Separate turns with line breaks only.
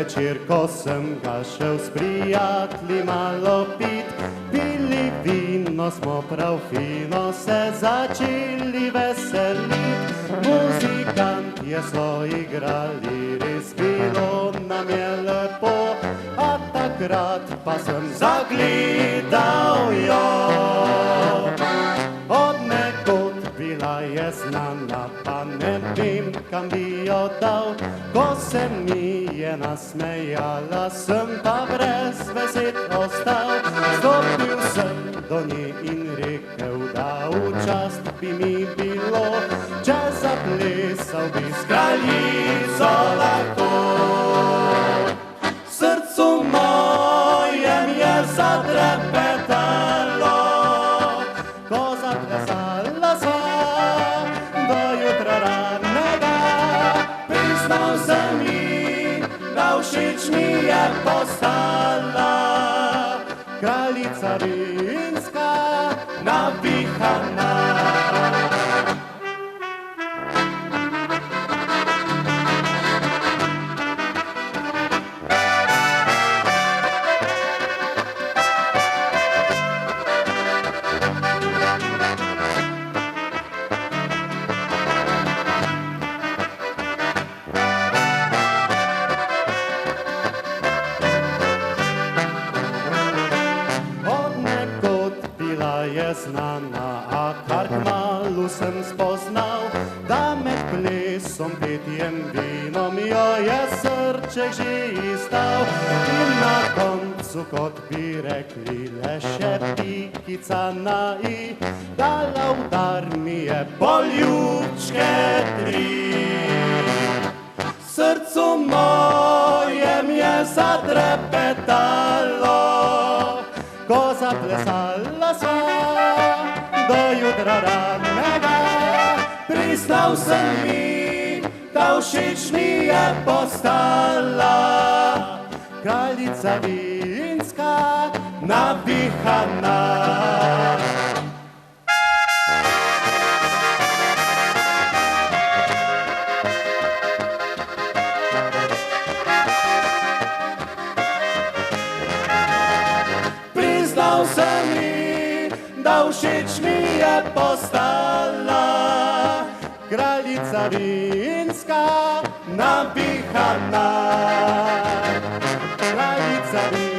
večer, ko sem ga šel s prijatelji malo pit, pili vino smo prav fino se začeli veselit. Muzikantje so igrali, res bilo nam je lepo, a takrat pa sem zagledal jo. Od nekod bila je znana, pa ne vem, kam bi jo dal. Ko se mi je nasmejala, sem pa brez besed ostal. Stopil sem do nje in rekel, da v čast bi mi bilo, če zaplesal bi s kraljico lahko. Srcu mojem je zatrepetalo, ko zaplesala sva do jutra ranega. Priznal sem ji, da všeč mi je postala kraljica vinska navihana. Je znana, a kar kmalu sem spoznal, da med plesom, petjem, vinom jo je srček že izdal. In na koncu, kot bi rekli, le še pikica na i, dala udar mi je poljubčke 3. Srcu mojem je zatrepetalo, ko zaplesala sva do jutra ranega. Priznal sem mi, da všeč mi je postala kraljica vinska navihana. Priznal sem mi, da všeč mi je postala kraljica vinska navihana. Kraljica vinska